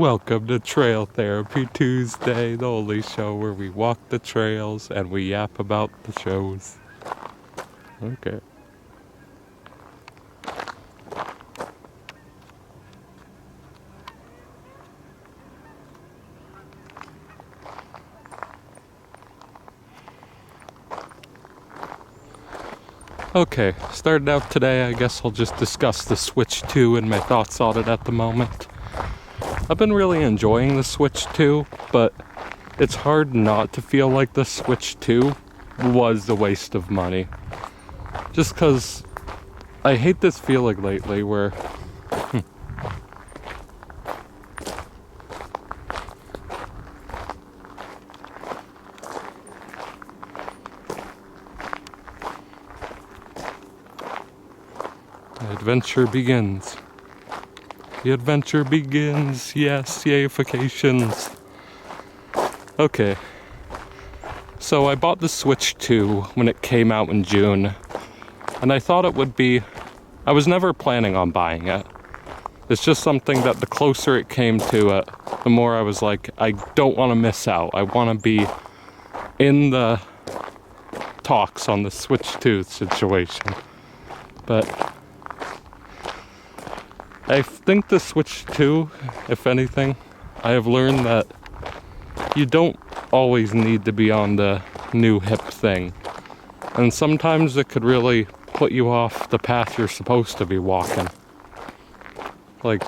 Welcome to Trail Therapy Tuesday, the only show where we walk the trails and we yap about the shows. Okay. Okay, starting out today, I guess I'll just discuss the Switch 2 and my thoughts on it at the moment. I've been really enjoying the Switch 2, but it's hard not to feel like the Switch 2 was a waste of money. Just because I hate this feeling lately where the adventure begins. The adventure begins. Yes, yayifications. Okay. So I bought the Switch 2 when it came out in June. And I thought it would be... I was never planning on buying it. It's just something that the closer it came to it, the more I was like, I don't want to miss out. I want to be in the talks on the Switch 2 situation. But I think the Switch 2, if anything, I have learned that you don't always need to be on the new hip thing. And sometimes it could really put you off the path you're supposed to be walking. Like,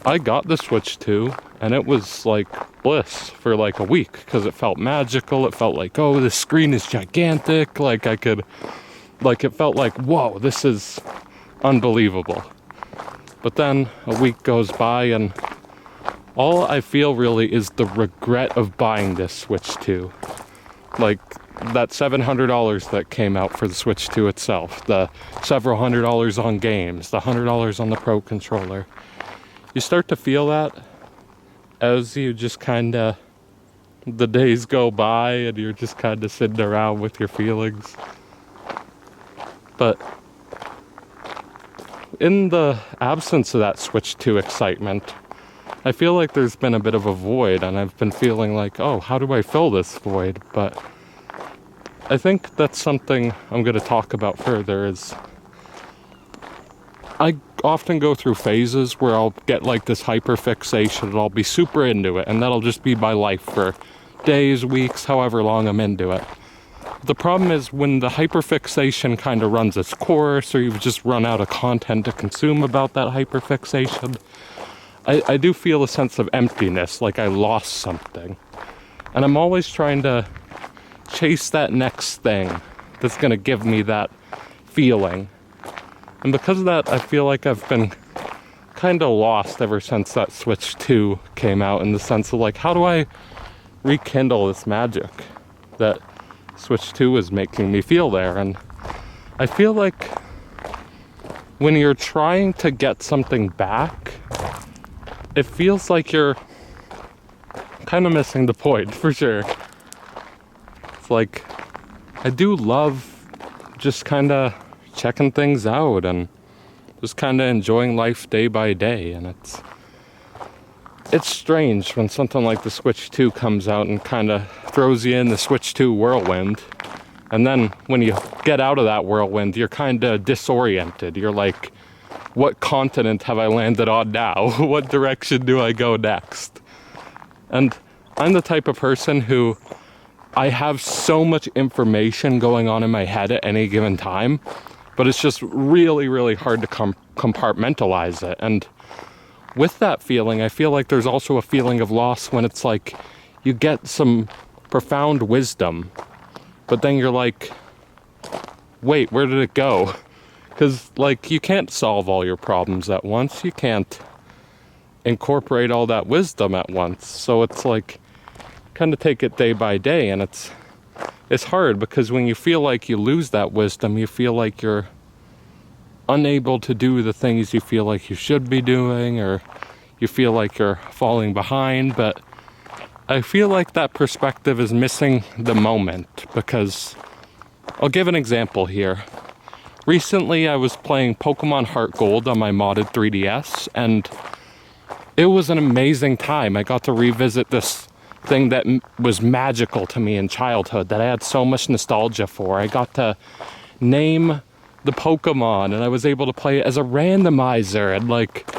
I got the Switch 2 and it was like bliss for like a week because it felt magical. It felt like, oh, this screen is gigantic. Like it felt like, whoa, this is unbelievable. But then a week goes by and all I feel really is the regret of buying this Switch 2. Like that $700 that came out for the Switch 2 itself, the several $100s on games, the $100 on the Pro Controller. You start to feel that as you just kinda, the days go by and you're just kinda sitting around with your feelings. But in the absence of that Switch 2 excitement, I feel like there's been a bit of a void, and I've been feeling like, oh, how do I fill this void? But I think that's something I'm going to talk about further is I often go through phases where I'll get like this hyperfixation and I'll be super into it, and that'll just be my life for days, weeks, however long I'm into it. The problem is when the hyperfixation kind of runs its course, or you've just run out of content to consume about that hyperfixation, I do feel a sense of emptiness, like I lost something. And I'm always trying to chase that next thing that's going to give me that feeling. And because of that, I feel like I've been kind of lost ever since that Switch 2 came out, in the sense of like, how do I rekindle this magic that Switch 2 is making me feel there? And I feel like when you're trying to get something back, it feels like you're kind of missing the point, for sure. It's like, I do love just kind of checking things out and just kind of enjoying life day by day. And it's strange when something like the Switch 2 comes out and kind of throws you in the Switch 2 whirlwind. And then when you get out of that whirlwind, you're kind of disoriented. You're like, what continent have I landed on now? What direction do I go next? And I'm the type of person who, I have so much information going on in my head at any given time, but it's just really, really hard to compartmentalize it. And with that feeling, I feel like there's also a feeling of loss when it's like you get some profound wisdom, but then you're like, wait, where did it go? Because, like, you can't solve all your problems at once. You can't incorporate all that wisdom at once. So it's like, kind of take it day by day. And it's hard because when you feel like you lose that wisdom, you feel like you're unable to do the things you feel like you should be doing, or you feel like you're falling behind. But I feel like that perspective is missing the moment, because I'll give an example here. Recently, I was playing Pokemon Heart Gold on my modded 3DS, and it was an amazing time. I got to revisit this thing that was magical to me in childhood that I had so much nostalgia for. I got to name the Pokemon, and I was able to play it as a randomizer and like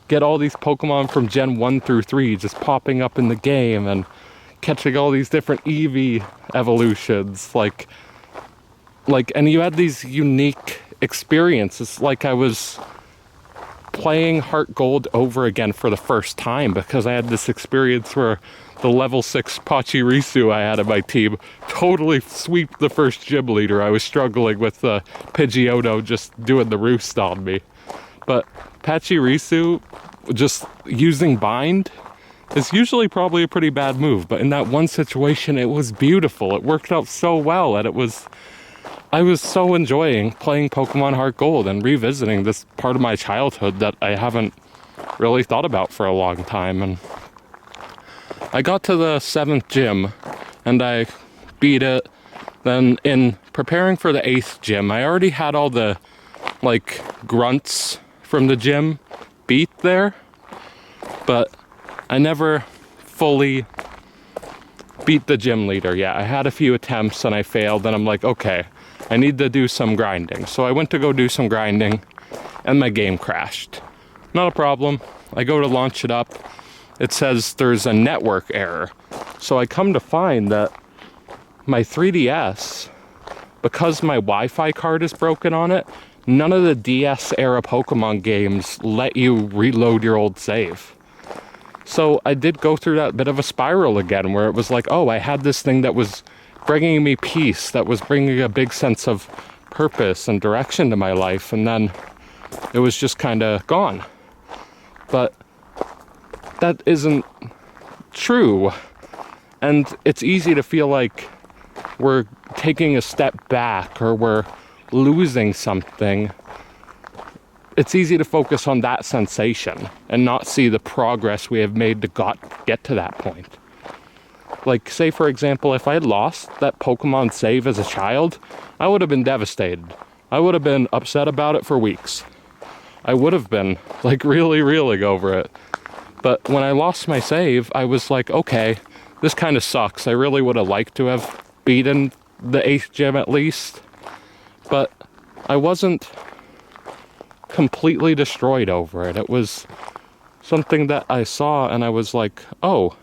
get all these Pokemon from Gen 1 through 3 just popping up in the game and catching all these different Eevee evolutions. Like, and you had these unique experiences. Like, I was playing Heart Gold over again for the first time because I had this experience where the level 6 Pachirisu I had in my team totally sweeped the first gym leader. I was struggling with Pidgeotto just doing the roost on me. But Pachirisu, just using Bind, is usually probably a pretty bad move. But in that one situation, it was beautiful. It worked out so well, and I was so enjoying playing Pokemon Heart Gold and revisiting this part of my childhood that I haven't really thought about for a long time. And I got to the 7th gym and I beat it. Then in preparing for the 8th gym, I already had all the like grunts from the gym beat there, but I never fully beat the gym leader yet. I had a few attempts and I failed, and I'm like, okay, I need to do some grinding. So I went to go do some grinding and my game crashed. Not a problem. I go to launch it up. It says there's a network error. So I come to find that my 3DS, because my Wi-Fi card is broken on it, none of the DS era Pokemon games let you reload your old save. So I did go through that bit of a spiral again where it was like, oh, I had this thing that was bringing me peace, that was bringing a big sense of purpose and direction to my life, and then it was just kind of gone. But that isn't true. And it's easy to feel like we're taking a step back or we're losing something. It's easy to focus on that sensation and not see the progress we have made to get to that point. Like, say for example, if I had lost that Pokemon save as a child, I would have been devastated. I would have been upset about it for weeks. I would have been like really reeling over it. But when I lost my save, I was like, okay, this kind of sucks. I really would have liked to have beaten the 8th gym at least. But I wasn't completely destroyed over it. It was something that I saw and I was like, oh,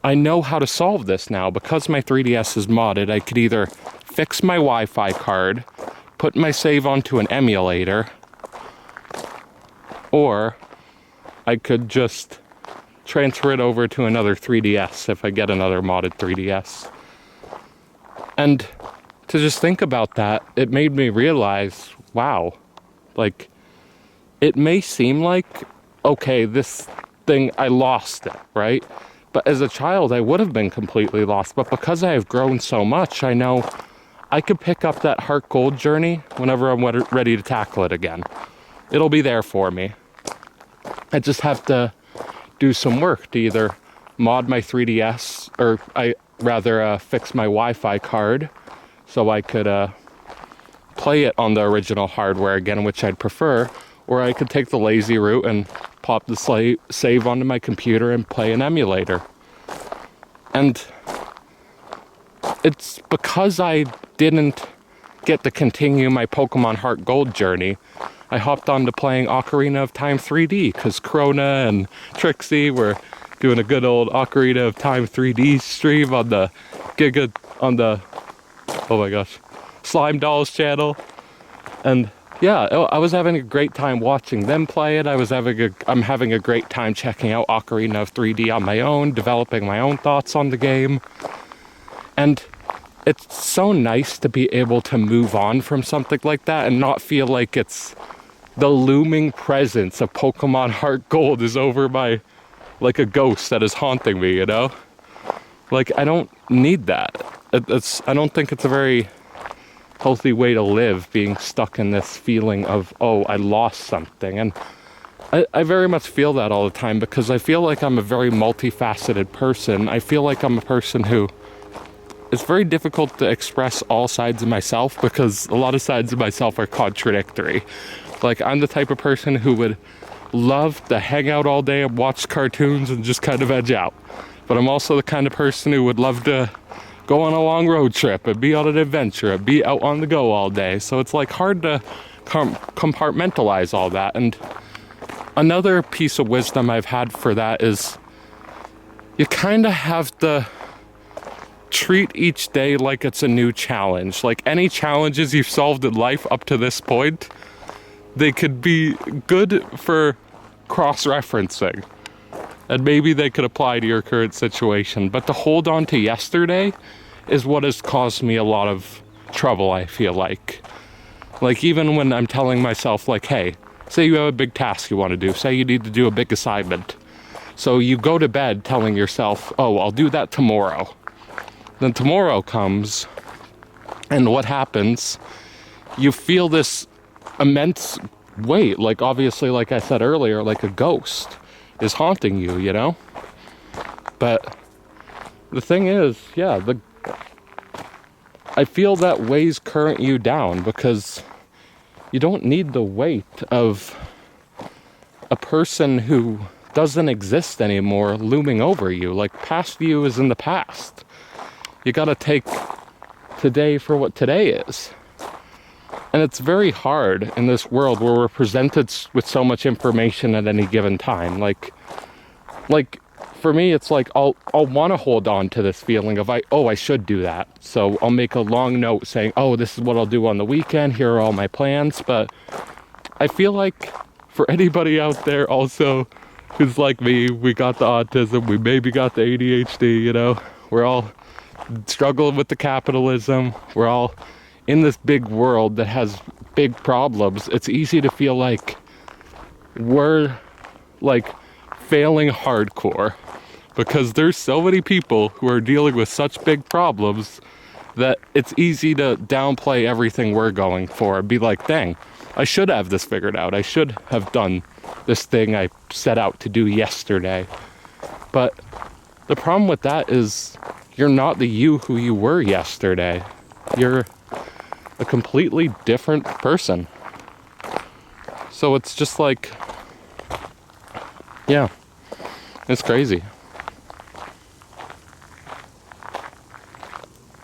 I know how to solve this now. Because my 3DS is modded, I could either fix my Wi-Fi card, put my save onto an emulator, or I could just transfer it over to another 3DS if I get another modded 3DS. And to just think about that, it made me realize, wow, like, it may seem like, okay, this thing, I lost it, right? But as a child, I would have been completely lost. But because I have grown so much, I know I could pick up that Heart Gold journey whenever I'm ready to tackle it again. It'll be there for me. I just have to do some work to either mod my 3DS, or fix my Wi-Fi card so I could play it on the original hardware again, which I'd prefer, or I could take the lazy route and pop the save onto my computer and play an emulator. And it's because I didn't get to continue my Pokemon Heart Gold journey, I hopped on to playing Ocarina of Time 3D, because Krona and Trixie were doing a good old Ocarina of Time 3D stream on the oh my gosh, Slime Dolls channel. And yeah, I was having a great time watching them play it. I'm having a great time checking out Ocarina of 3D on my own, developing my own thoughts on the game. And it's so nice to be able to move on from something like that and not feel like it's the looming presence of Pokemon Heart Gold is over my, like a ghost that is haunting me, you know? Like, I don't need that. I don't think it's a very healthy way to live, being stuck in this feeling of, oh, I lost something. And I very much feel that all the time, because I feel like I'm a very multifaceted person. I feel like I'm a person who, it's very difficult to express all sides of myself, because a lot of sides of myself are contradictory. Like, I'm the type of person who would love to hang out all day and watch cartoons and just kind of edge out. But I'm also the kind of person who would love to go on a long road trip and be on an adventure and be out on the go all day. So it's like hard to compartmentalize all that. And another piece of wisdom I've had for that is you kind of have to treat each day like it's a new challenge. Like any challenges you've solved in life up to this point, they could be good for cross-referencing. And maybe they could apply to your current situation. But to hold on to yesterday is what has caused me a lot of trouble, I feel like. Like even when I'm telling myself like, hey, say you have a big task you want to do. Say you need to do a big assignment. So you go to bed telling yourself, oh, I'll do that tomorrow. Then tomorrow comes, and what happens? You feel this immense weight. Like obviously, like I said earlier, like a ghost is haunting you, you know? But the thing is, yeah, I feel that weighs current you down because you don't need the weight of a person who doesn't exist anymore looming over you. Like past you is in the past. You gotta take today for what today is. And it's very hard in this world where we're presented with so much information at any given time. Like for me, it's like I'll want to hold on to this feeling of I should do that. So I'll make a long note saying, oh, this is what I'll do on the weekend. Here are all my plans. But I feel like for anybody out there also who's like me, we got the autism, we maybe got the ADHD, you know, we're all struggling with the capitalism. We're all in this big world that has big problems. It's easy to feel like we're like failing hardcore because there's so many people who are dealing with such big problems that it's easy to downplay everything we're going for and be like, dang, I should have this figured out. I should have done this thing I set out to do yesterday. But the problem with that is you're not the you who you were yesterday. You're a completely different person. So it's just like, yeah, it's crazy.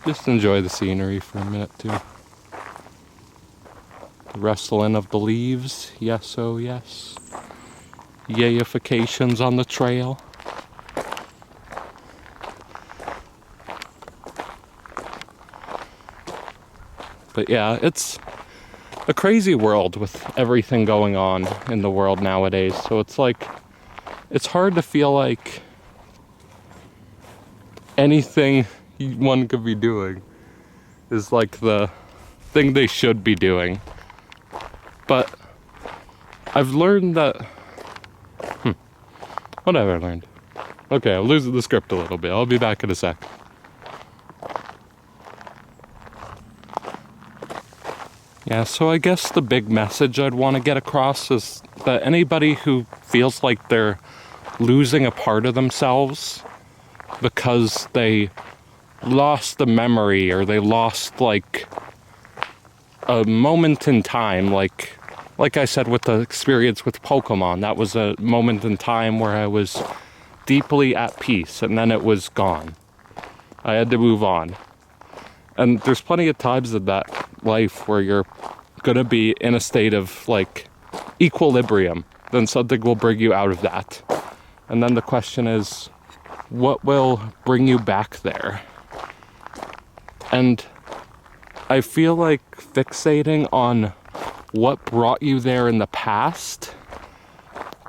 Just enjoy the scenery for a minute too. The rustling of the leaves, yes, oh yes. Yayifications on the trail. But yeah, it's a crazy world with everything going on in the world nowadays. So it's like, it's hard to feel like anything one could be doing is like the thing they should be doing. But I've learned that, what have I learned? Okay, I'm losing the script a little bit. I'll be back in a sec. Yeah, so I guess the big message I'd want to get across is that anybody who feels like they're losing a part of themselves because they lost a memory or they lost like a moment in time, like I said with the experience with Pokemon, that was a moment in time where I was deeply at peace and then it was gone. I had to move on. And there's plenty of times in that life where you're gonna be in a state of like equilibrium, then something will bring you out of that. And then the question is, what will bring you back there? And I feel like fixating on what brought you there in the past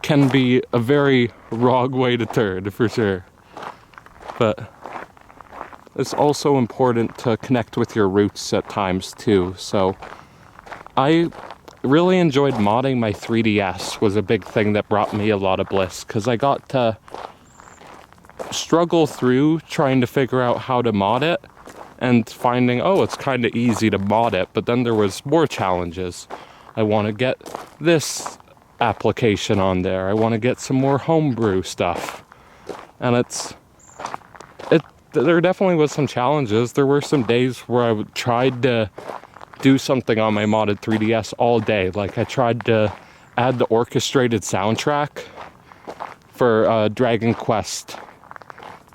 can be a very wrong way to turn, for sure. But it's also important to connect with your roots at times too. So I really enjoyed modding my 3DS, was a big thing that brought me a lot of bliss, because I got to struggle through trying to figure out how to mod it and finding, oh, it's kind of easy to mod it, but then there was more challenges. I want to get this application on there. I want to get some more homebrew stuff. And there definitely was some challenges. There were some days where I tried to do something on my modded 3DS all day. Like I tried to add the orchestrated soundtrack for Dragon Quest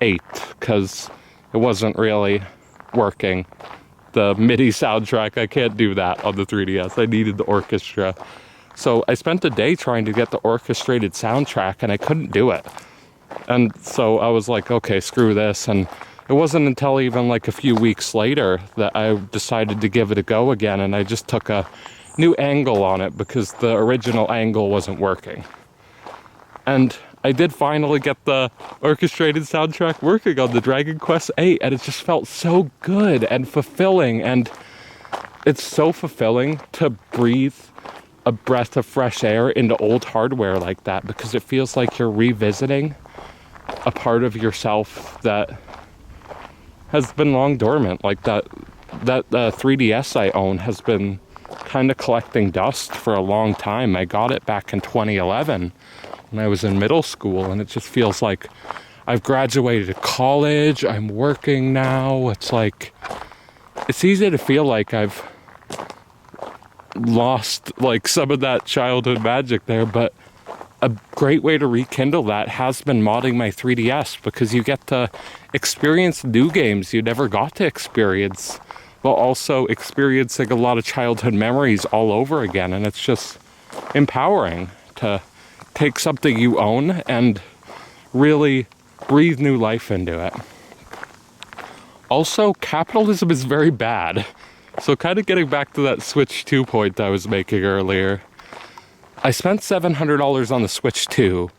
8 because it wasn't really working. The MIDI soundtrack, I can't do that on the 3DS. I needed the orchestra. So I spent a day trying to get the orchestrated soundtrack and I couldn't do it. And so I was like, okay, screw this. And it wasn't until even like a few weeks later that I decided to give it a go again. And I just took a new angle on it because the original angle wasn't working. And I did finally get the orchestrated soundtrack working on the Dragon Quest 8, and it just felt so good and fulfilling. And it's so fulfilling to breathe a breath of fresh air into old hardware like that, because it feels like you're revisiting a part of yourself that has been long dormant. Like that 3DS I own has been kind of collecting dust for a long time. I got it back in 2011 when I was in middle school, and it just feels like I've graduated college, I'm working now. It's like, it's easy to feel like I've lost like some of that childhood magic there, but a great way to rekindle that has been modding my 3DS, because you get to experience new games you never got to experience, while also experiencing a lot of childhood memories all over again. And it's just empowering to take something you own and really breathe new life into it. Also, capitalism is very bad. So kind of getting back to that Switch 2 point I was making earlier. I spent $700 on the Switch 2,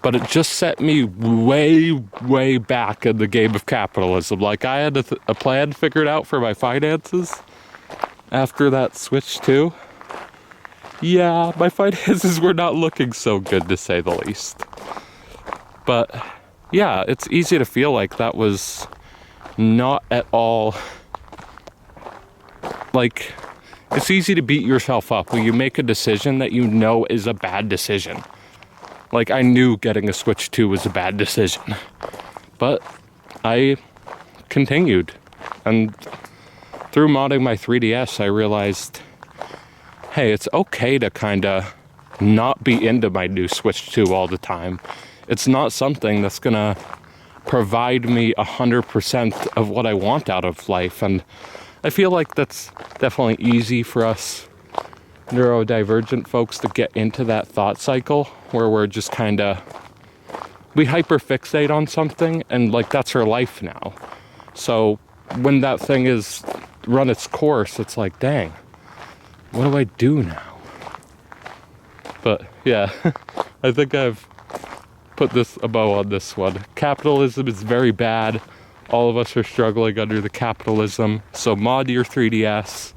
but it just set me way, way back in the game of capitalism. Like, I had a plan figured out for my finances after that Switch 2. Yeah, my finances were not looking so good, to say the least. But yeah, it's easy to feel like that was not at all, like, it's easy to beat yourself up when you make a decision that you know is a bad decision. Like, I knew getting a Switch 2 was a bad decision, but I continued. And through modding my 3DS, I realized, hey, it's okay to kind of not be into my new Switch 2 all the time. It's not something that's gonna provide me 100% of what I want out of life. And I feel like that's definitely easy for us neurodivergent folks to get into that thought cycle where we're just kind of, we hyperfixate on something and like that's our life now. So when that thing is run its course, it's like, dang, what do I do now? But yeah, I think I've put a bow on this one. Capitalism is very bad. All of us are struggling under the capitalism. So mod your 3DS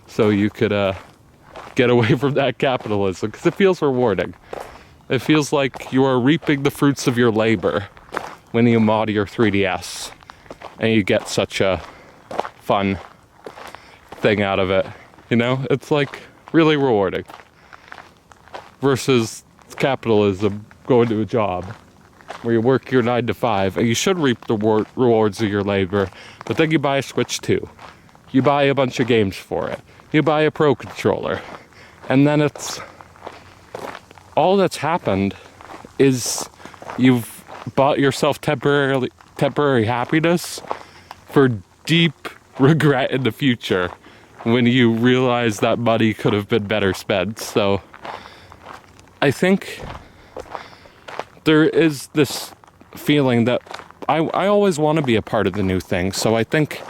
so you could get away from that capitalism, because it feels rewarding. It feels like you are reaping the fruits of your labor when you mod your 3DS and you get such a fun thing out of it. You know, it's like really rewarding. Versus capitalism, going to a job where you work your 9 to 5 and you should reap the rewards of your labor, but then you buy a Switch 2. You buy a bunch of games for it. You buy a Pro Controller. And then it's, all that's happened is you've bought yourself temporary happiness for deep regret in the future when you realize that money could have been better spent. So I think there is this feeling that I always want to be a part of the new thing. So I think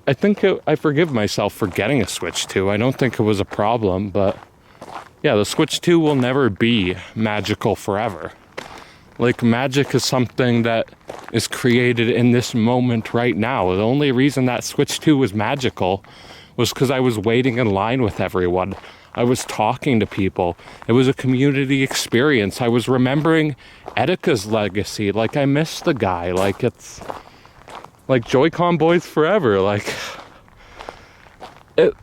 I forgive myself for getting a Switch 2. I don't think it was a problem, but yeah, the Switch 2 will never be magical forever. Like, magic is something that is created in this moment right now. The only reason that Switch 2 was magical was because I was waiting in line with everyone. I was talking to people. It was a community experience. I was remembering Etika's legacy. Like, I miss the guy. Like, it's like Joy-Con boys forever. Like, it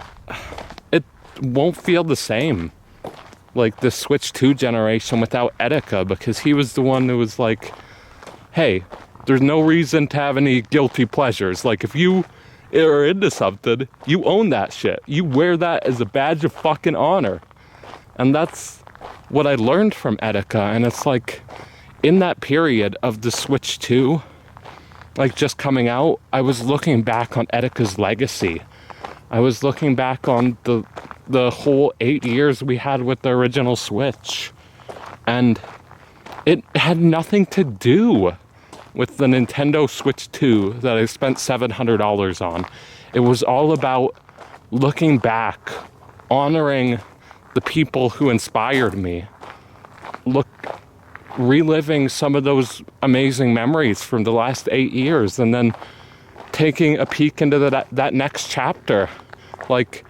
won't feel the same, like the Switch 2 generation, without Etika, because he was the one who was like, hey, there's no reason to have any guilty pleasures. Like, if you are into something, you own that shit. You wear that as a badge of fucking honor. And that's what I learned from Etika, and it's like, in that period of the Switch 2, like just coming out, I was looking back on Etika's legacy. I was looking back on the whole 8 years we had with the original Switch. And it had nothing to do with the Nintendo Switch 2 that I spent $700 on. It was all about looking back, honoring the people who inspired me, reliving some of those amazing memories from the last 8 years, and then taking a peek into that next chapter. Like,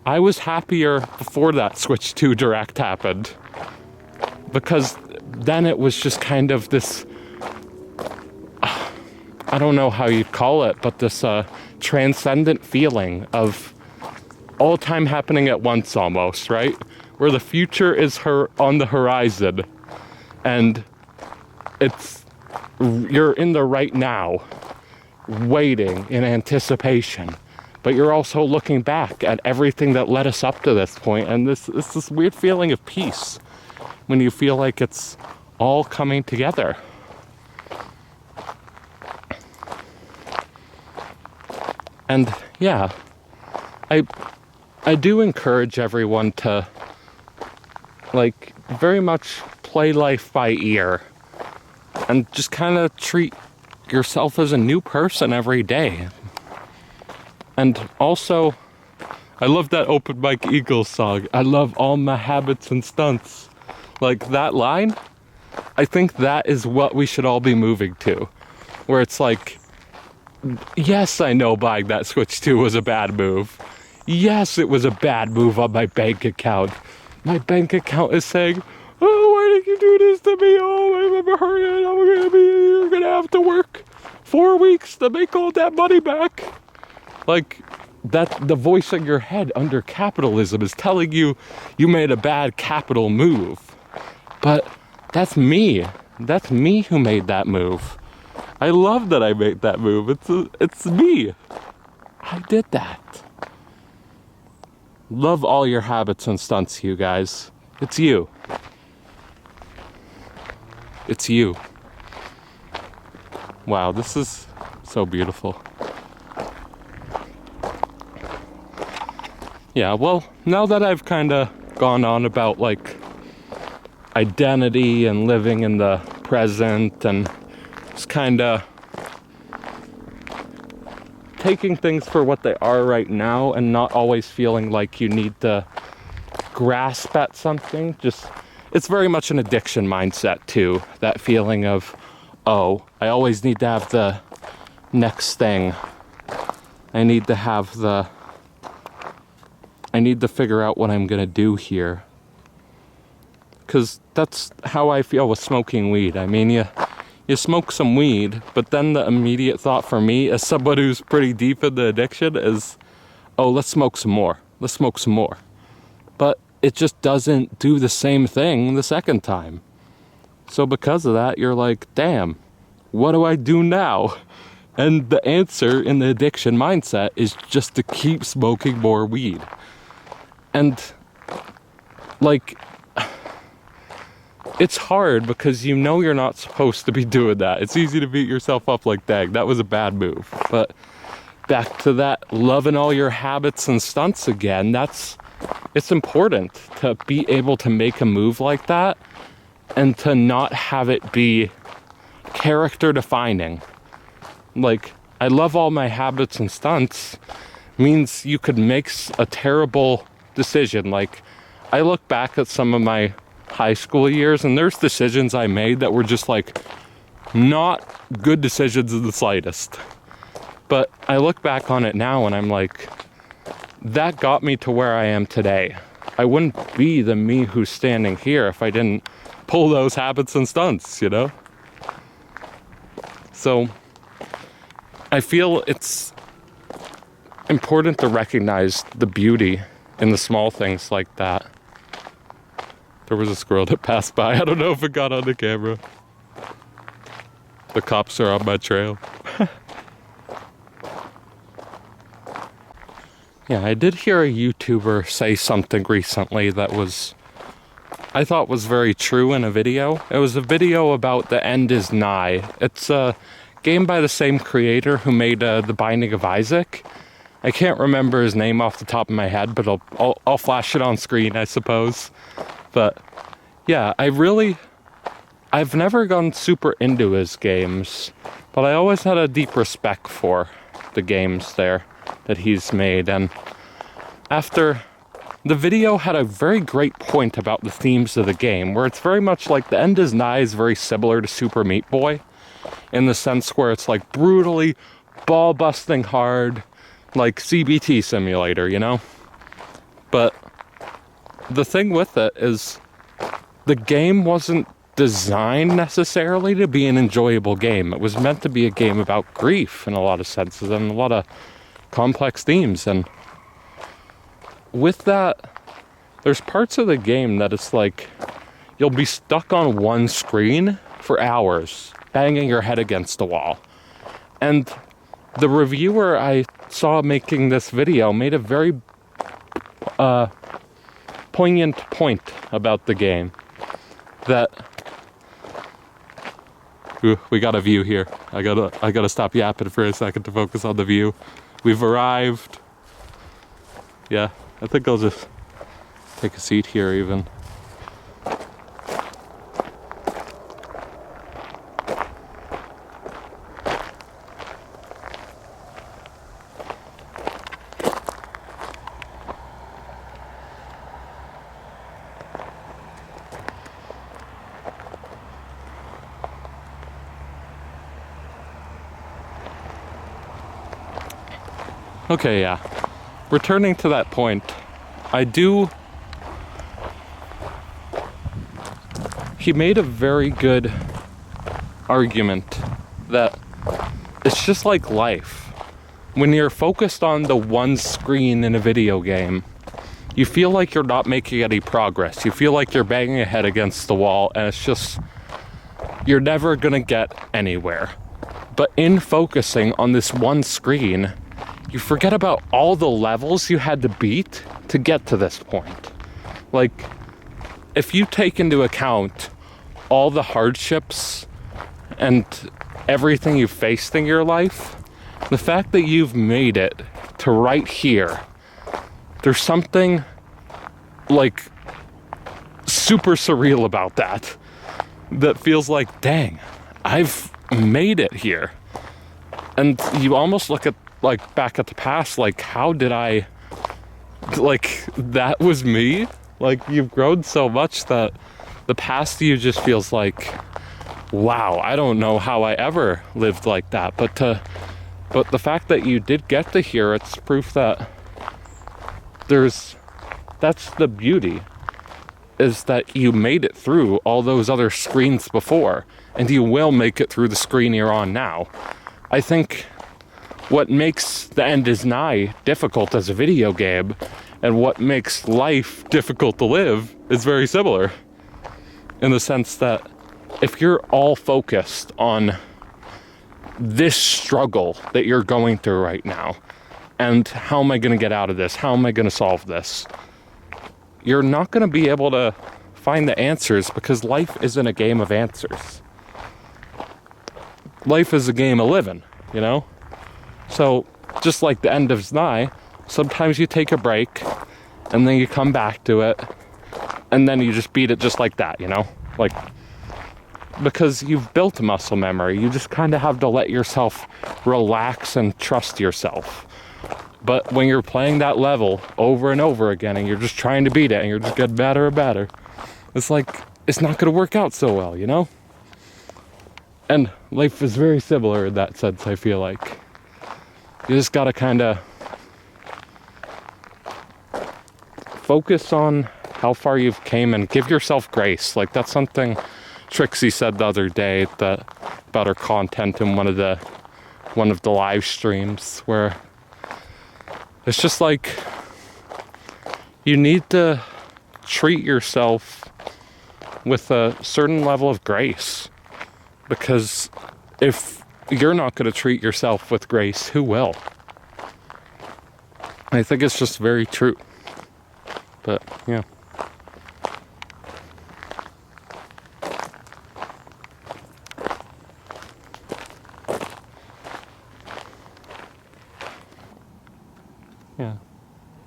I was happier before that Switch 2 Direct happened, because then it was just kind of this, I don't know how you'd call it, but this transcendent feeling of all time happening at once almost, right? Where the future is on the horizon, and you're in the right now, waiting in anticipation, but you're also looking back at everything that led us up to this point, and this weird feeling of peace when you feel like it's all coming together. And yeah, I do encourage everyone to, like, very much play life by ear and just kind of treat yourself as a new person every day. And also, I love that Open Mike Eagles song. I love all my habits and stunts. Like, that line, I think that is what we should all be moving to. Where it's like, yes, I know buying that Switch 2 was a bad move. Yes, it was a bad move on my bank account. My bank account is saying, oh, why did you do this to me? Oh, I'm hurting. You're gonna have to work 4 weeks to make all that money back. Like, that the voice in your head under capitalism is telling you you made a bad capital move. But that's me. That's me who made that move. I love that I made that move. It's me. I did that. Love all your habits and stunts, you guys. It's you. It's you. Wow, this is so beautiful. Yeah, well, now that I've kind of gone on about, like, identity and living in the present and just kind of taking things for what they are right now and not always feeling like you need to grasp at something. Just, it's very much an addiction mindset too. That feeling of, oh, I always need to have the next thing. I need to figure out what I'm gonna do here. Because that's how I feel with smoking weed. I mean, you smoke some weed, but then the immediate thought for me as someone who's pretty deep in the addiction is, oh, let's smoke some more. Let's smoke some more. But it just doesn't do the same thing the second time. So because of that, you're like, damn, what do I do now? And the answer in the addiction mindset is just to keep smoking more weed. And, like, it's hard because you know you're not supposed to be doing that. It's easy to beat yourself up like, dang, that was a bad move. But back to that loving all your habits and stunts again, it's important to be able to make a move like that and to not have it be character defining. Like, I love all my habits and stunts means you could make a terrible decision. Like, I look back at some of my high school years and there's decisions I made that were just like not good decisions in the slightest. But I look back on it now and I'm like, that got me to where I am today. I wouldn't be the me who's standing here if I didn't pull those habits and stunts, you know? So I feel it's important to recognize the beauty in the small things like that. There was a squirrel that passed by. I don't know if it got on the camera. The cops are on my trail. Yeah, I did hear a YouTuber say something recently that was, I thought was very true in a video. It was a video about The End Is Nigh. It's a game by the same creator who made The Binding of Isaac. I can't remember his name off the top of my head, but I'll flash it on screen, I suppose. But yeah, I've never gone super into his games, but I always had a deep respect for the games there that he's made. And after the video had a very great point about the themes of the game, where it's very much like The End Is Nigh is very similar to Super Meat Boy, in the sense where it's like brutally ball-busting hard, like CBT Simulator, you know? But the thing with it is the game wasn't designed necessarily to be an enjoyable game. It was meant to be a game about grief in a lot of senses and a lot of complex themes. And with that, there's parts of the game that it's like you'll be stuck on one screen for hours, banging your head against the wall. And the reviewer I saw making this video made a very poignant point about the game. That we got a view here. I gotta stop yapping for a second to focus on the view. We've arrived. Yeah, I think I'll just take a seat here even. Okay, yeah. Returning to that point, he made a very good argument that it's just like life. When you're focused on the one screen in a video game, you feel like you're not making any progress. You feel like you're banging your head against the wall, and it's just, you're never gonna get anywhere. But in focusing on this one screen, you forget about all the levels you had to beat to get to this point. Like, if you take into account all the hardships and everything you've faced in your life, the fact that you've made it to right here, there's something like super surreal about that. That feels like, dang, I've made it here. And you almost look at, like, back at the past, like, how did I, like, that was me? Like, you've grown so much that the past to you just feels like, wow, I don't know how I ever lived like that. But the fact that you did get to here, it's proof that that's the beauty, is that you made it through all those other screens before, and you will make it through the screen you're on now. I think what makes The End Is Nigh difficult as a video game, and what makes life difficult to live, is very similar. In the sense that if you're all focused on this struggle that you're going through right now, and how am I going to get out of this? How am I going to solve this? You're not going to be able to find the answers, because life isn't a game of answers. Life is a game of living, you know? So, just like The End Is Nigh, sometimes you take a break, and then you come back to it, and then you just beat it just like that, you know? Like, because you've built muscle memory, you just kind of have to let yourself relax and trust yourself. But when you're playing that level over and over again, and you're just trying to beat it, and you're just getting better and better, it's like, it's not going to work out so well, you know? And life is very similar in that sense, I feel like. You just gotta kind of focus on how far you've came and give yourself grace. Like, that's something Trixie said the other day about her content in one of the live streams, where it's just like you need to treat yourself with a certain level of grace, because if you're not going to treat yourself with grace, who will? I think it's just very true. But, yeah. Yeah.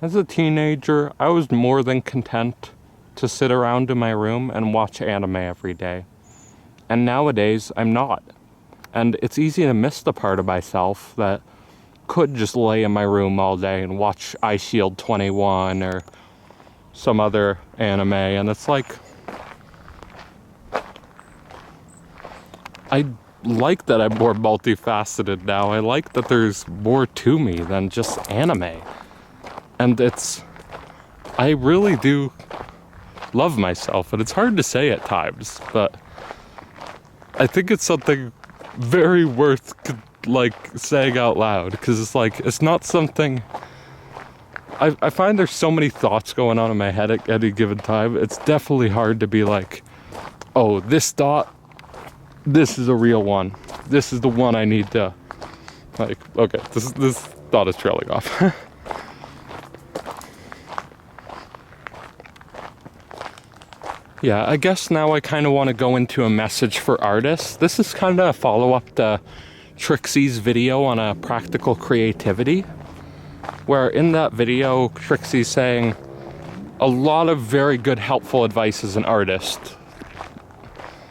As a teenager, I was more than content to sit around in my room and watch anime every day. And nowadays, I'm not. And it's easy to miss the part of myself that could just lay in my room all day and watch Eyeshield 21 or some other anime. And it's like, I like that I'm more multifaceted now. I like that there's more to me than just anime. And I really do love myself. And it's hard to say at times, but I think it's something very worth like saying out loud, because it's like, it's not something I find there's so many thoughts going on in my head at any given time. It's definitely hard to be like, oh, this thought, this is a real one, this is the one I need to, like, okay, this thought is trailing off. Yeah, I guess now I kind of want to go into a message for artists. This is kind of a follow-up to Trixie's video on a practical creativity, where in that video, Trixie's saying a lot of very good, helpful advice as an artist.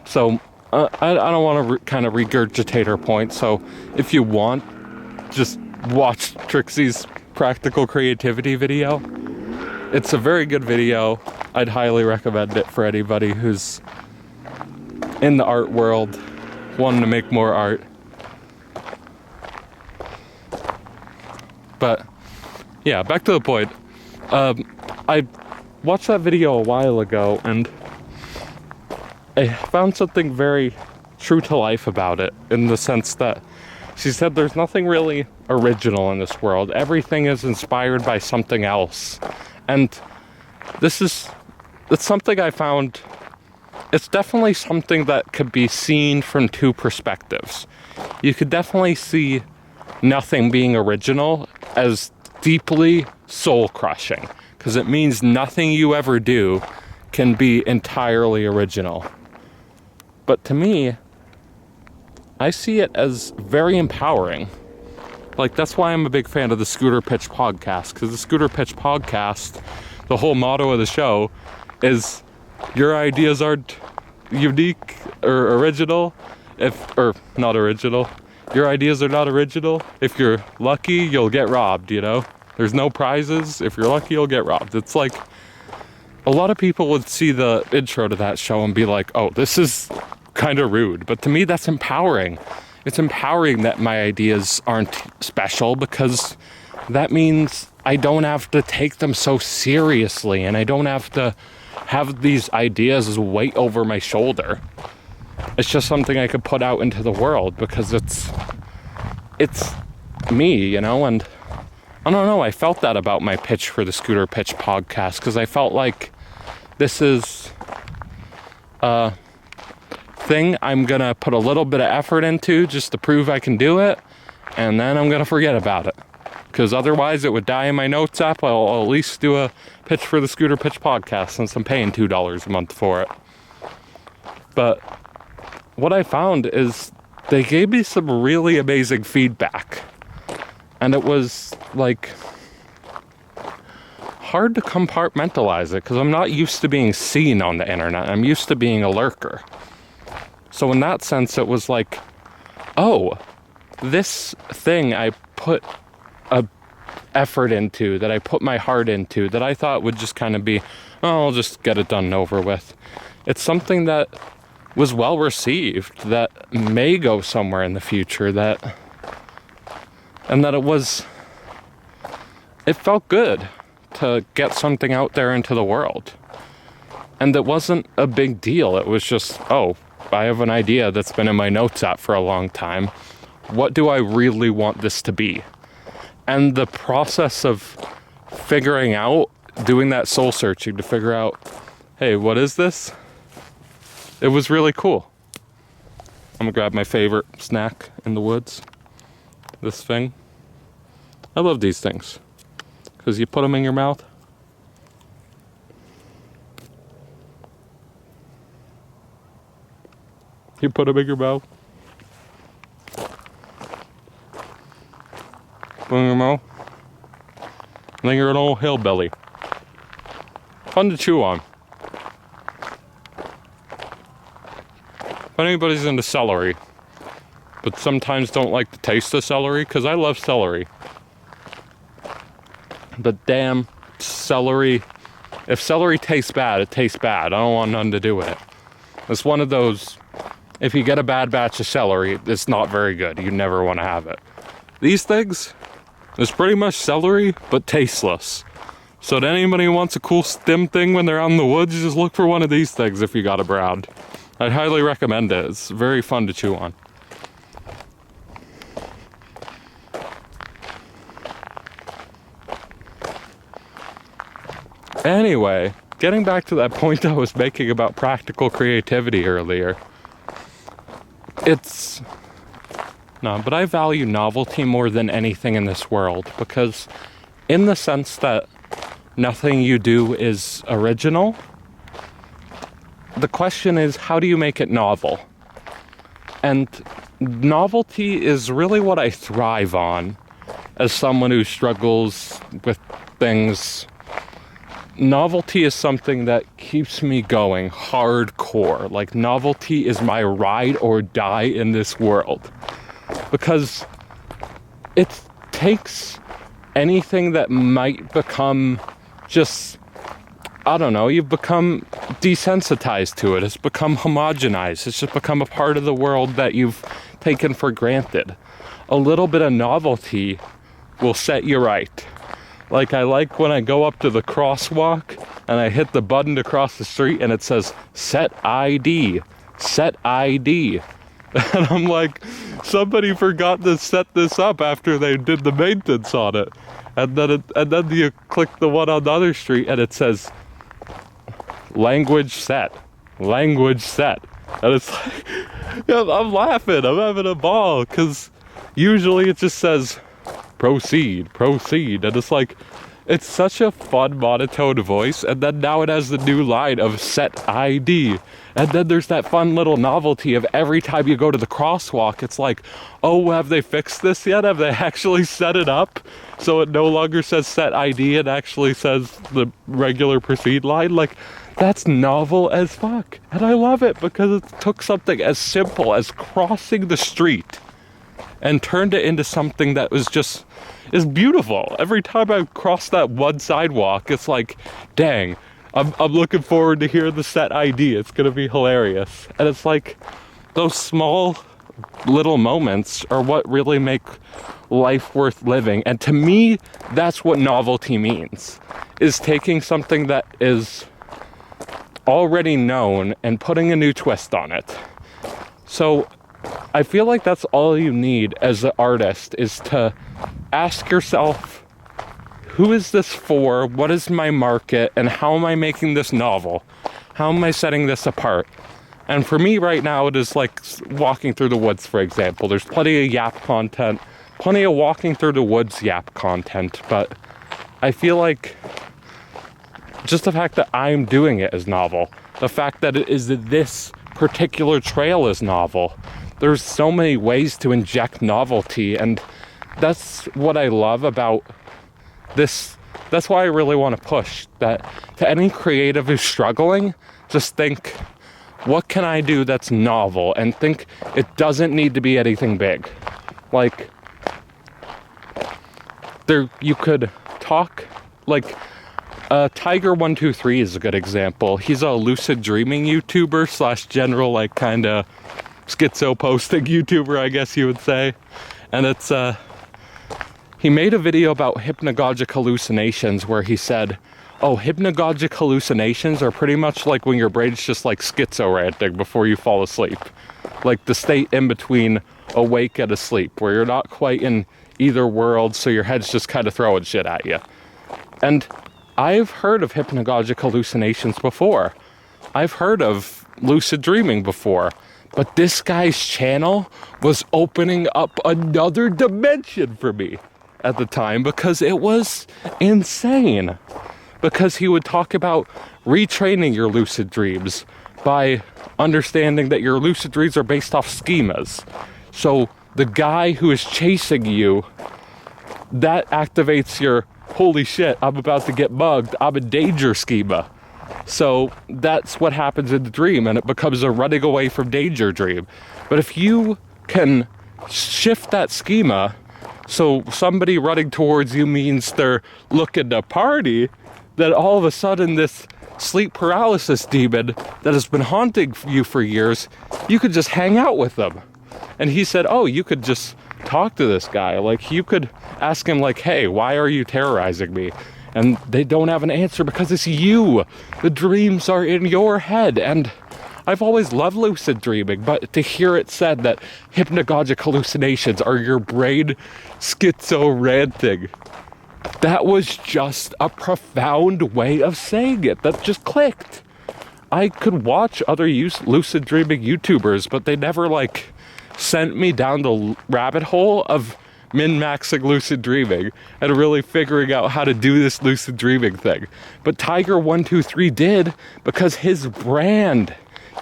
So I don't want to kind of regurgitate her point. So if you want, just watch Trixie's practical creativity video. It's a very good video. I'd highly recommend it for anybody who's in the art world, wanting to make more art. But yeah, back to the point. I watched that video a while ago and I found something very true to life about it, in the sense that she said there's nothing really original in this world. Everything is inspired by something else. And it's something I found, it's definitely something that could be seen from two perspectives. You could definitely see nothing being original as deeply soul-crushing, because it means nothing you ever do can be entirely original. But to me, I see it as very empowering. Like, that's why I'm a big fan of the Scooter Pitch podcast, because the Scooter Pitch podcast, the whole motto of the show is your ideas aren't unique or original, or not original. Your ideas are not original. If you're lucky, you'll get robbed, you know? There's no prizes. If you're lucky, you'll get robbed. It's like, a lot of people would see the intro to that show and be like, oh, this is kind of rude. But to me, that's empowering. It's empowering that my ideas aren't special, because that means I don't have to take them so seriously, and I don't have to have these ideas as weight over my shoulder. It's just something I could put out into the world, because it's me, you know. And I don't know, I felt that about my pitch for the Scooter Pitch podcast, because I felt like this is a thing I'm gonna put a little bit of effort into just to prove I can do it, and then I'm gonna forget about it, because otherwise it would die in my notes app. I'll at least do a pitch for the Scooter Pitch podcast, since I'm paying $2 a month for it. But what I found is they gave me some really amazing feedback, and it was like hard to compartmentalize it, because I'm not used to being seen on the internet. I'm used to being a lurker. So in that sense, it was like, oh, this thing I put a effort into, that I put my heart into, that I thought would just kind of be, oh, I'll just get it done and over with. It's something that was well received, that may go somewhere in the future, and that it felt good to get something out there into the world. And it wasn't a big deal. It was just, oh, I have an idea that's been in my notes app for a long time. What do I really want this to be? And the process of figuring out, doing that soul searching to figure out, hey, what is this? It was really cool. I'm gonna grab my favorite snack in the woods. This thing. I love these things, because you put them in your mouth. You put them in your mouth. Put them in your mouth. and then you're an old hillbilly. Fun to chew on. If anybody's into celery, but sometimes don't like the taste of celery, because I love celery. But damn, celery, if celery tastes bad, it tastes bad. I don't want nothing to do with it. It's one of those, if you get a bad batch of celery, it's not very good. You never want to have it. These things, it's pretty much celery, but tasteless. So to anybody who wants a cool stem thing when they're out in the woods, just look for one of these things if you got a Browd. I'd highly recommend it. It's very fun to chew on. Anyway, getting back to that point I was making about practical creativity earlier. But I value novelty more than anything in this world, because in the sense that nothing you do is original, the question is, how do you make it novel? And novelty is really what I thrive on as someone who struggles with things. Novelty is something that keeps me going hardcore. Like, novelty is my ride or die in this world. Because it takes anything that might become just, I don't know, you've become desensitized to it. It's become homogenized. It's just become a part of the world that you've taken for granted. A little bit of novelty will set you right. Like, I like when I go up to the crosswalk and I hit the button to cross the street and it says, set ID, set ID. And I'm like, somebody forgot to set this up after they did the maintenance on it. And then you click the one on the other street and it says, language set, language set. And it's like, yeah, I'm laughing, I'm having a ball, because usually it just says, proceed, proceed. And it's like, it's such a fun monotone voice. And then now it has the new line of set ID. And then there's that fun little novelty of every time you go to the crosswalk, it's like, oh, have they fixed this yet? Have they actually set it up so it no longer says set ID, it actually says the regular proceed line? Like, that's novel as fuck. And I love it because it took something as simple as crossing the street and turned it into something that was just, is beautiful. Every time I cross that one sidewalk, it's like, dang, I'm looking forward to hear the set ID. It's gonna be hilarious. And it's like, those small little moments are what really make life worth living. And to me, that's what novelty means, is taking something that is already known and putting a new twist on it. So I feel like that's all you need as an artist, is to ask yourself, who is this for? What is my market? And how am I making this novel? How am I setting this apart? And for me right now, it is like walking through the woods, for example. There's plenty of Yap content, plenty of walking through the woods Yap content, but I feel like just the fact that I'm doing it is novel. The fact that it is this particular trail is novel. There's so many ways to inject novelty, and that's what I love about this. That's why I really want to push that to any creative who's struggling. Just think, what can I do that's novel? And think it doesn't need to be anything big. Like, you could talk, like, Tiger123 is a good example. He's a lucid dreaming YouTuber / general, like, kind of schizo posting YouTuber, I guess you would say. And it's, he made a video about hypnagogic hallucinations where he said, oh, hypnagogic hallucinations are pretty much like when your brain's just like schizo ranting before you fall asleep. Like the state in between awake and asleep, where you're not quite in either world, so your head's just kind of throwing shit at you. And I've heard of hypnagogic hallucinations before. I've heard of lucid dreaming before. But this guy's channel was opening up another dimension for me at the time, because it was insane. Because he would talk about retraining your lucid dreams by understanding that your lucid dreams are based off schemas. So the guy who is chasing you, that activates your holy shit, I'm about to get mugged. I'm in danger schema. So that's what happens in the dream, and it becomes a running away from danger dream. But if you can shift that schema, so somebody running towards you means they're looking to party, then all of a sudden this sleep paralysis demon that has been haunting you for years, you could just hang out with them. And he said, oh, you could just talk to this guy. Like, you could ask him, like, hey, why are you terrorizing me? And they don't have an answer because it's you. The dreams are in your head. And I've always loved lucid dreaming, but to hear it said that hypnagogic hallucinations are your brain schizo-ranting, that was just a profound way of saying it. That just clicked. I could watch other lucid dreaming YouTubers, but they never, like, sent me down the rabbit hole of min-maxing lucid dreaming and really figuring out how to do this lucid dreaming thing. But Tiger123 did, because his brand,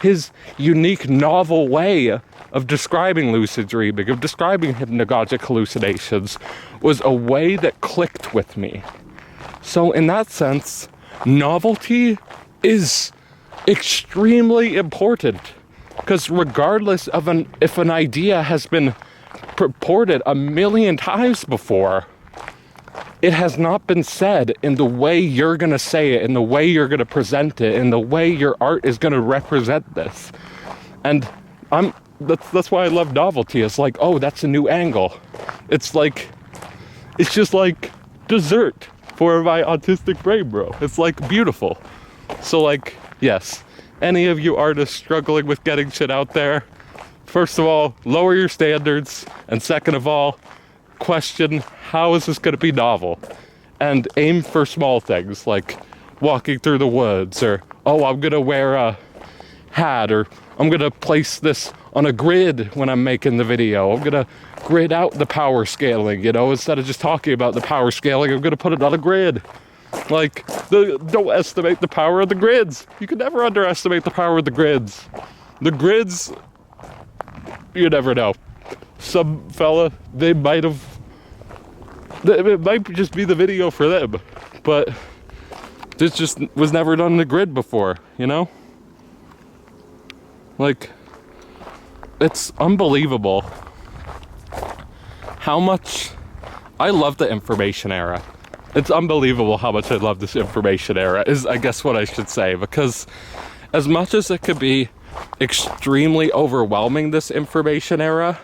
his unique novel way of describing lucid dreaming, of describing hypnagogic hallucinations, was a way that clicked with me. So in that sense, novelty is extremely important, because regardless of if an idea has been purported a million times before, it has not been said in the way you're going to say it, in the way you're going to present it, in the way your art is going to represent this. And that's why I love novelty. It's like, oh, that's a new angle. It's just like dessert for my autistic brain, bro. It's like beautiful. So, like, yes, any of you artists struggling with getting shit out there, first of all, lower your standards, and second of all, question, how is this going to be novel? And aim for small things, like walking through the woods, or, oh, I'm going to wear a hat, or I'm going to place this on a grid when I'm making the video. I'm going to grid out the power scaling, you know, instead of just talking about the power scaling, I'm going to put it on a grid. Like, don't estimate the power of the grids. You can never underestimate the power of the grids. The grids, you never know. Some fella, it might just be the video for them, but this just was never done in the grid before, you know? Like, it's unbelievable how much I love the information era. It's unbelievable how much I love this information era, is I guess what I should say, because as much as it could be extremely overwhelming, this information era,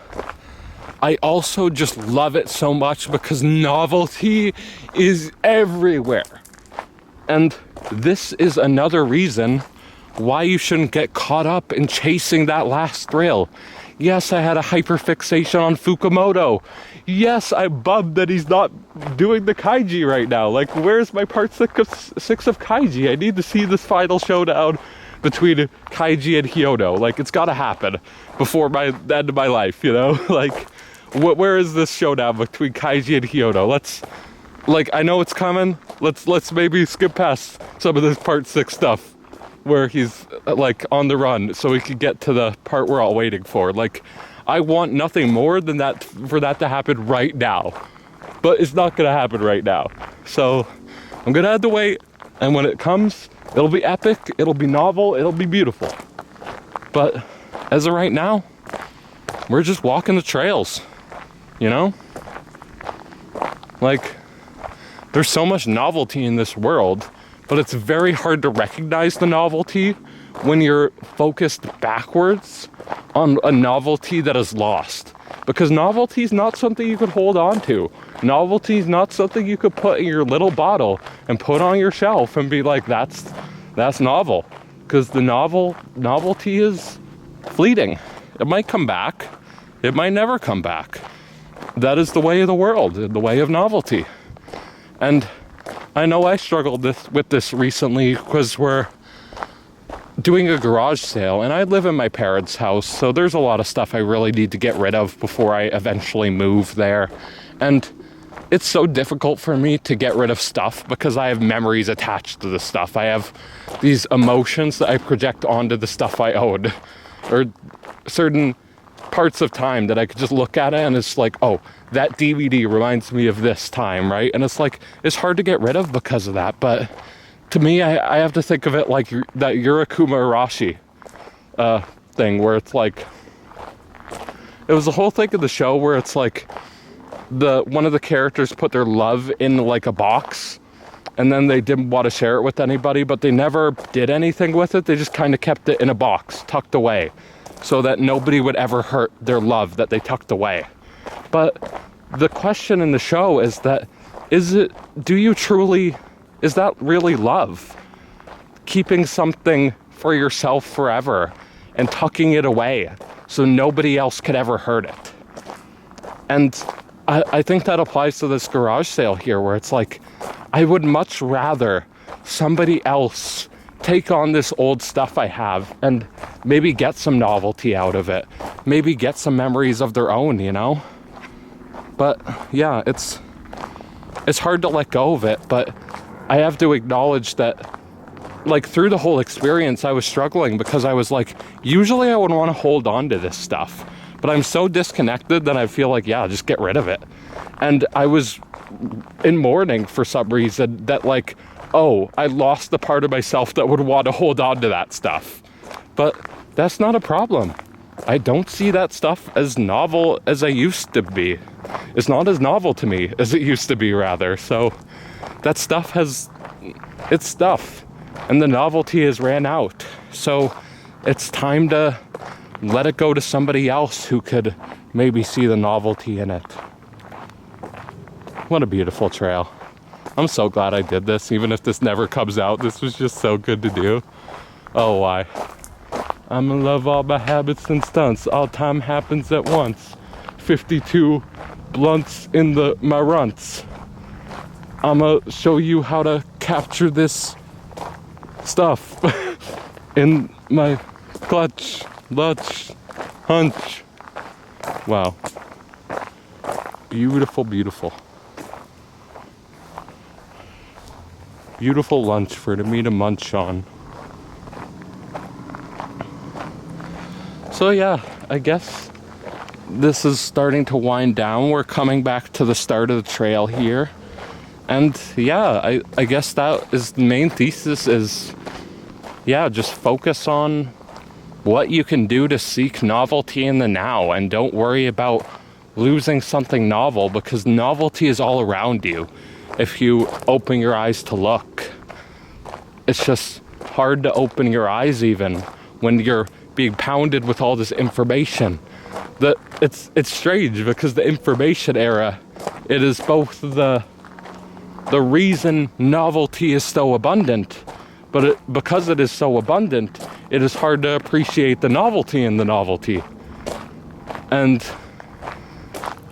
I also just love it so much because novelty is everywhere. And this is another reason why you shouldn't get caught up in chasing that last thrill. Yes, I had a hyperfixation on Fukumoto. Yes, I'm bummed that he's not doing the Kaiji right now. Like, where's my part 6 of Kaiji? I need to see this final showdown between Kaiji and Hyodo. Like, it's gotta happen before the end of my life, you know? Like, where is this showdown between Kaiji and Hyodo? Like, I know it's coming. Let's maybe skip past some of this part 6 stuff where he's, like, on the run so we can get to the part we're all waiting for. Like, I want nothing more than that, for that to happen right now. But it's not gonna happen right now. So, I'm gonna have to wait, and when it comes, it'll be epic, it'll be novel, it'll be beautiful. But, as of right now, we're just walking the trails, you know? Like, there's so much novelty in this world, but it's very hard to recognize the novelty when you're focused backwards on a novelty that is lost. Because novelty is not something you could hold on to. Novelty is not something you could put in your little bottle and put on your shelf and be like, that's novel. Because the novelty is fleeting. It might come back. It might never come back. That is the way of the world, the way of novelty. And I know I struggled with this recently because we're doing a garage sale, and I live in my parents' house, so there's a lot of stuff I really need to get rid of before I eventually move there. And it's so difficult for me to get rid of stuff because I have memories attached to the stuff. I have these emotions that I project onto the stuff I own, or certain parts of time that I could just look at it and it's like, oh, that DVD reminds me of this time, right? And it's like, it's hard to get rid of because of that. But to me, I have to think of it like that Yurikuma Arashi thing, where it's like, it was the whole thing of the show where it's like, one of the characters put their love in like a box, and then they didn't want to share it with anybody, but they never did anything with it. They just kind of kept it in a box, tucked away, so that nobody would ever hurt their love that they tucked away. But the question in the show is that, is that really love? Keeping something for yourself forever and tucking it away so nobody else could ever hurt it. And I think that applies to this garage sale here, where it's like, I would much rather somebody else take on this old stuff I have and maybe get some novelty out of it. Maybe get some memories of their own, you know? But yeah, it's hard to let go of it, but I have to acknowledge that, like, through the whole experience, I was struggling because I was like, usually I would want to hold on to this stuff, but I'm so disconnected that I feel like, yeah, just get rid of it. And I was in mourning for some reason that, like, oh, I lost the part of myself that would want to hold on to that stuff. But that's not a problem. I don't see that stuff as novel as I used to be. It's not as novel to me as it used to be, rather. So that stuff it's stuff. And the novelty has ran out. So it's time to let it go to somebody else who could maybe see the novelty in it. What a beautiful trail. I'm so glad I did this, even if this never comes out. This was just so good to do. Oh, why? I'm in love all my habits and stunts. All time happens at once. 52 blunts in my runts. I'ma show you how to capture this stuff in my clutch, lunch, hunch. Wow. Beautiful, beautiful. Beautiful lunch for me to munch on. So yeah, I guess this is starting to wind down. We're coming back to the start of the trail here. And yeah, I guess that is the main thesis is, yeah, just focus on what you can do to seek novelty in the now, and don't worry about losing something novel, because novelty is all around you if you open your eyes to look. It's just hard to open your eyes even when you're being pounded with all this information. It's strange, because the information era, it is both the reason novelty is so abundant, but because it is so abundant, it is hard to appreciate the novelty in the novelty. And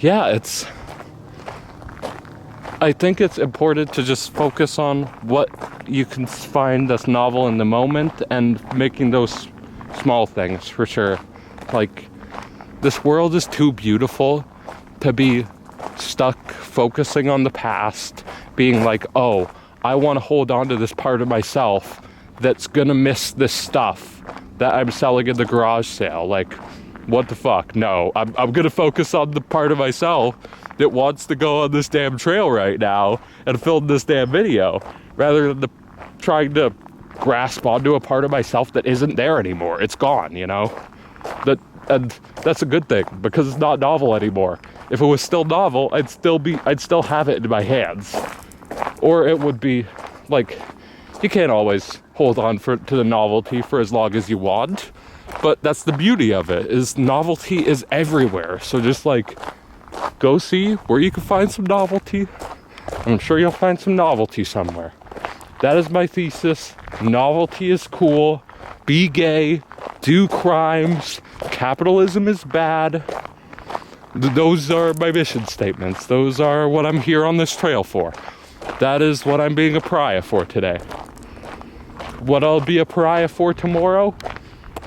yeah, I think it's important to just focus on what you can find that's novel in the moment, and making those small things, for sure. Like, this world is too beautiful to be stuck focusing on the past, being like, oh, I want to hold on to this part of myself that's gonna miss this stuff that I'm selling in the garage sale. Like, what the fuck? No, I'm gonna focus on the part of myself that wants to go on this damn trail right now and film this damn video, rather than trying to grasp onto a part of myself that isn't there anymore. It's gone, you know? And that's a good thing, because it's not novel anymore. If it was still novel, I'd still have it in my hands. Or it would be like, you can't always hold on to the novelty for as long as you want, but that's the beauty of it, is novelty is everywhere. So just like, go see where you can find some novelty. I'm sure you'll find some novelty somewhere. That is my thesis. Novelty is cool. Be gay. Do crimes. Capitalism is bad. Those are my mission statements. Those are what I'm here on this trail for. That is what I'm being a pariah for today. What I'll be a pariah for tomorrow,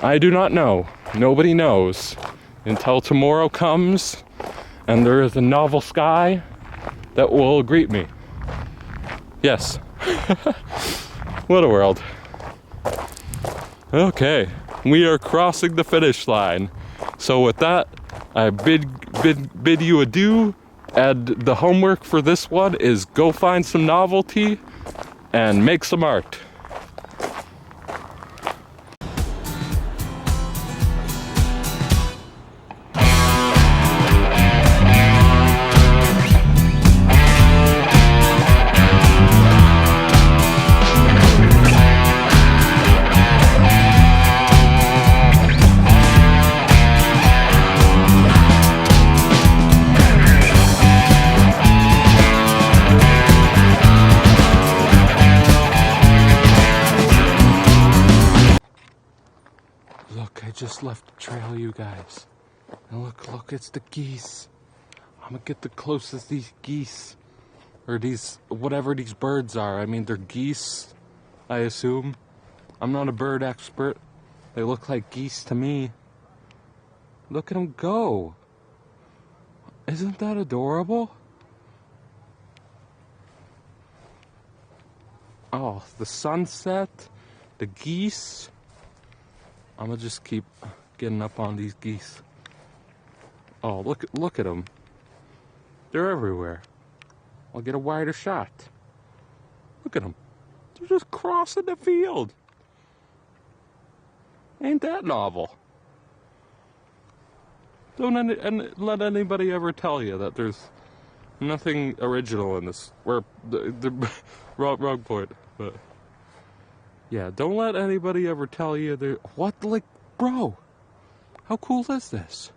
I do not know. Nobody knows. Until tomorrow comes and there is a novel sky that will greet me. Yes. What a world. Okay, we are crossing the finish line. So with that, I bid you adieu, and the homework for this one is go find some novelty and make some art. Look, I just left the trail, you guys. And look, it's the geese. I'm gonna get the closest these geese, or these, whatever these birds are. I mean, they're geese, I assume. I'm not a bird expert. They look like geese to me. Look at them go. Isn't that adorable? Oh, the sunset, the geese. I'm gonna just keep getting up on these geese. Oh, look at them. They're everywhere. I'll get a wider shot. Look at them. They're just crossing the field. Ain't that novel? Don't let anybody ever tell you that there's nothing original in this. Wrong point. But yeah, don't let anybody ever tell you there. What, like, bro? How cool is this?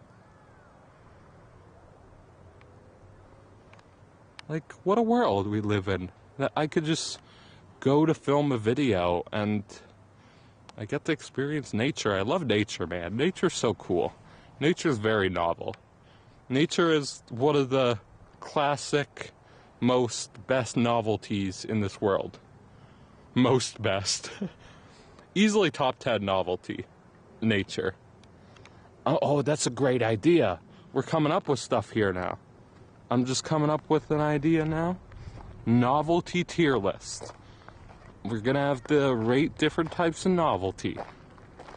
Like, what a world we live in. That I could just go to film a video and I get to experience nature. I love nature, man. Nature's so cool. Nature's very novel. Nature is one of the classic, most best novelties in this world. Most best. Easily top 10 novelty. Nature. Oh, that's a great idea. We're coming up with stuff here now. I'm just coming up with an idea now. Novelty tier list. We're gonna have to rate different types of novelty.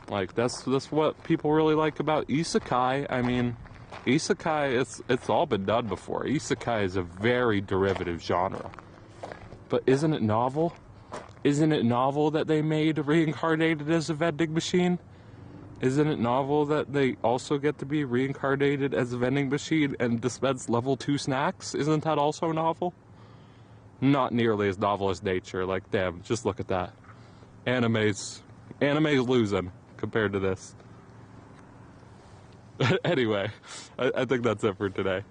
Like, that's what people really like about isekai. I mean, isekai, it's all been done before. Isekai is a very derivative genre. But isn't it novel? Isn't it novel that they made reincarnated as a vending machine? Isn't it novel that they also get to be reincarnated as a vending machine and dispense level 2 snacks? Isn't that also novel? Not nearly as novel as nature. Like, damn, just look at that. Anime's losing compared to this. Anyway, I think that's it for today.